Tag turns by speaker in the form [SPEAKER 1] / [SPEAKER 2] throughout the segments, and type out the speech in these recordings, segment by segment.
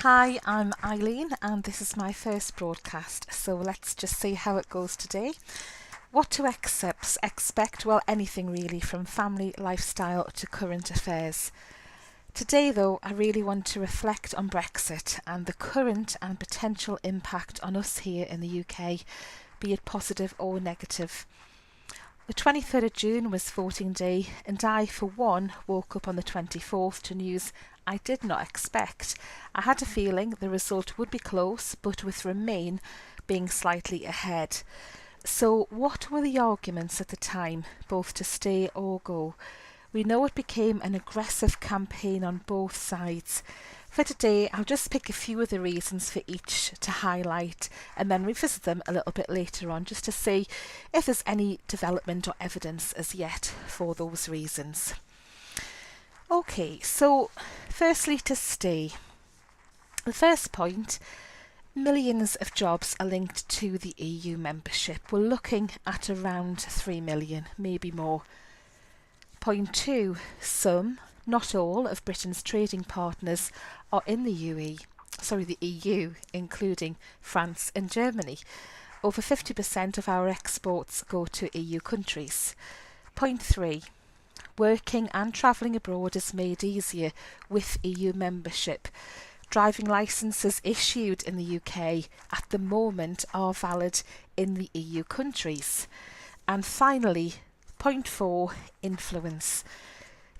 [SPEAKER 1] Hi, I'm Eileen and this is my first broadcast, so let's just see how it goes today. What to expect, well, anything really, from family, lifestyle to current affairs. Today though, I really want to reflect on Brexit and the current and potential impact on us here in the UK, be it positive or negative. The 23rd of June was voting day, and I, for one, woke up on the 24th to news I did not expect. I had a feeling the result would be close, but with Remain being slightly ahead. So what were the arguments at the time, both to stay or go? We know it became an aggressive campaign on both sides. For today, I'll just pick a few of the reasons for each to highlight and then revisit them a little bit later on, just to see if there's any development or evidence as yet for those reasons. Okay, so firstly, to stay. The first point, millions of jobs are linked to the EU membership. We're looking at around 3 million, maybe more. Point 2, some, not all, of Britain's trading partners are in the EU, including France and Germany. Over 50% of our exports go to EU countries. Point 3, working and travelling abroad is made easier with EU membership. Driving licences issued in the UK at the moment are valid in the EU countries. And finally, point 4, influence.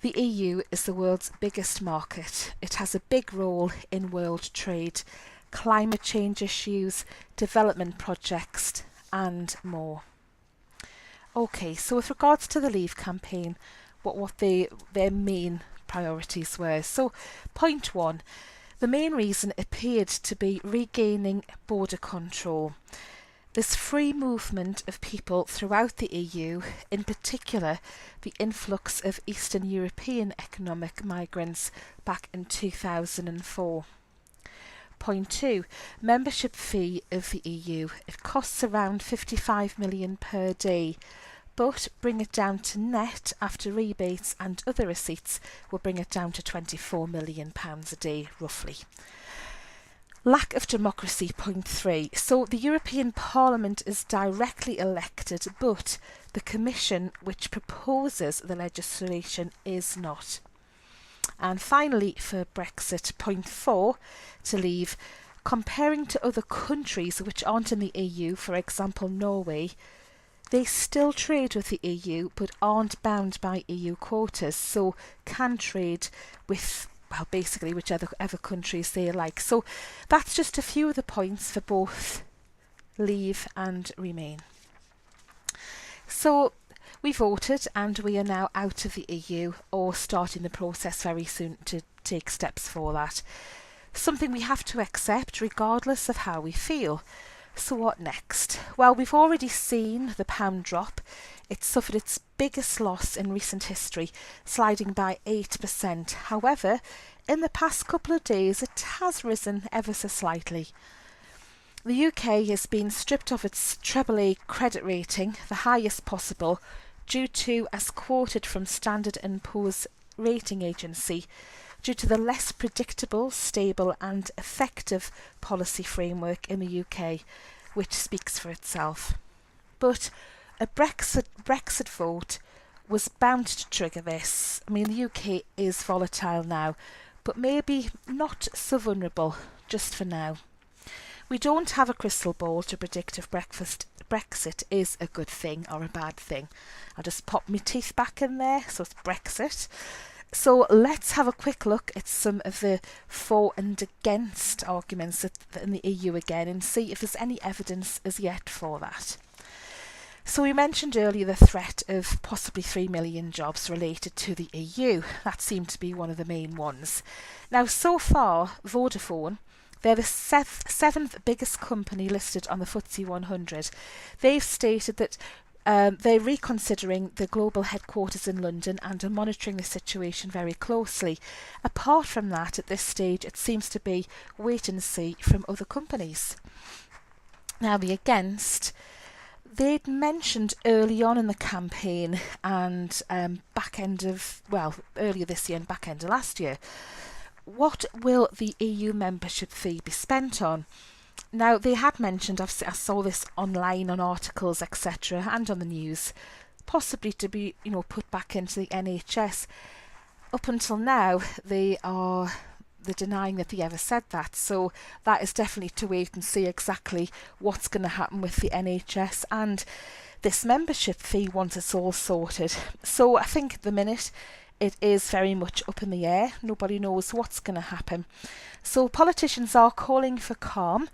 [SPEAKER 1] The EU is the world's biggest market. It has a big role in world trade, climate change issues, development projects and more. Okay, so with regards to the Leave campaign, what their main priorities were. So point 1, the main reason appeared to be regaining border control. There's free movement of people throughout the EU, in particular the influx of Eastern European economic migrants back in 2004. Point 2, membership fee of the EU. It costs around 55 million per day, but bring it down to net after rebates and other receipts will bring it down to £24 million a day, roughly. Lack of democracy, point 3. So the European Parliament is directly elected, but the Commission, which proposes the legislation, is not. And finally, for Brexit, point 4, to leave, comparing to other countries which aren't in the EU, for example Norway, they still trade with the EU but aren't bound by EU quotas, so can trade with basically whichever countries they like. So that's just a few of the points for both Leave and Remain. So we voted and we are now out of the EU, or starting the process very soon to take steps for that. Something we have to accept regardless of how we feel. So what next? Well, we've already seen the pound drop. It suffered its biggest loss in recent history, sliding by 8%. However, in the past couple of days it has risen ever so slightly. The UK has been stripped of its AAA credit rating, the highest possible, due to, as quoted from Standard & Poor's rating agency, due to the less predictable, stable and effective policy framework in the UK, which speaks for itself. But a Brexit vote was bound to trigger this. I mean, the UK is volatile now, but maybe not so vulnerable, just for now. We don't have a crystal ball to predict if Brexit is a good thing or a bad thing. I'll just pop my teeth back in there, so it's Brexit. So let's have a quick look at some of the for and against arguments in the EU again and see if there's any evidence as yet for that. So we mentioned earlier the threat of possibly 3 million jobs related to the EU. That seemed to be one of the main ones. Now, so far, Vodafone, they're the seventh biggest company listed on the FTSE 100. They've stated that they're reconsidering the global headquarters in London and are monitoring the situation very closely. Apart from that, at this stage, it seems to be wait and see from other companies. Now, the against, they'd mentioned early on in the campaign and earlier this year and back end of last year, what will the EU membership fee be spent on? Now, they had mentioned, I saw this online on articles, etc., and on the news, possibly to be, put back into the NHS. Up until now, they're denying that they ever said that. So that is definitely to wait and see exactly what's going to happen with the NHS and this membership fee once it's all sorted. So I think at the minute it is very much up in the air. Nobody knows what's going to happen. So politicians are calling for calm.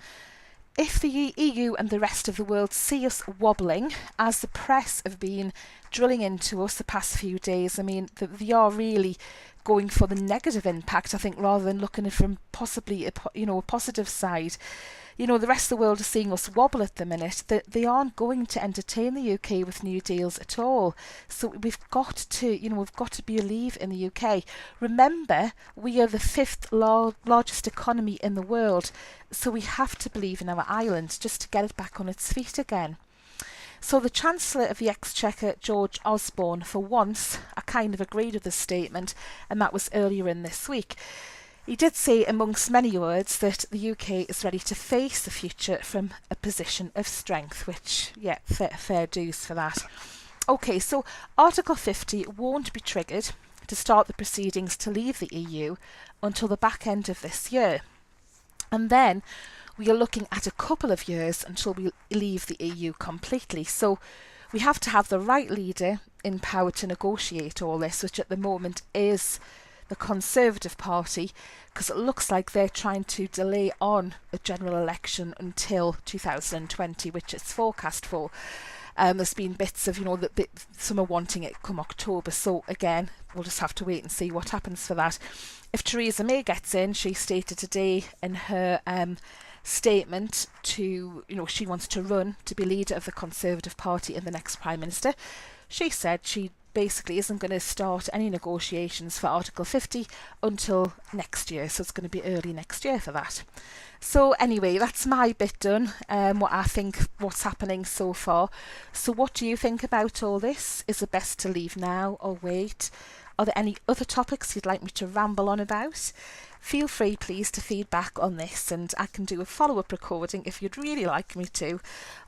[SPEAKER 1] If the EU and the rest of the world see us wobbling, as the press have been drilling into us the past few days, I mean, they are really going for the negative impact, I think, rather than looking at it from possibly a positive side. The rest of the world is seeing us wobble at the minute. They aren't going to entertain the UK with new deals at all. So we've got to believe in the UK. Remember, we are the fifth largest economy in the world. So we have to believe in our island just to get it back on its feet again. So the Chancellor of the Exchequer, George Osborne, for once, I kind of agreed with the statement, and that was earlier in this week. He did say, amongst many words, that the UK is ready to face the future from a position of strength, which, yeah, fair dues for that. Okay, so Article 50 won't be triggered to start the proceedings to leave the EU until the back end of this year. And then we are looking at a couple of years until we leave the EU completely. So we have to have the right leader in power to negotiate all this, which at the moment is the Conservative Party, because it looks like they're trying to delay on a general election until 2020, which it's forecast for. There's been bits of, some are wanting it come October. So again, we'll just have to wait and see what happens for that. If Theresa May gets in, she stated today in her statement to, she wants to run to be leader of the Conservative Party and the next Prime Minister. She said she basically isn't going to start any negotiations for Article 50 until next year, so it's going to be early next year for that. So anyway, that's my bit done, what I think, what's happening so far. So what do you think about all this? Is it best to leave now or wait? Are there any other topics you'd like me to ramble on about? Feel free, please, to feedback on this, and I can do a follow-up recording if you'd really like me to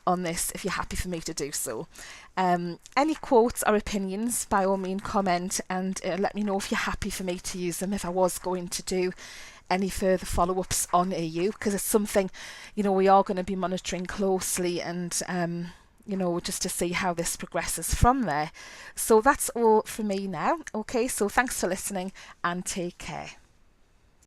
[SPEAKER 1] on this, if you're happy for me to do so. Any quotes or opinions, by all means, comment and let me know if you're happy for me to use them, if I was going to do any further follow-ups on EU, because it's something, we are going to be monitoring closely and just to see how this progresses from there. So that's all from me now. Okay, so thanks for listening and take care.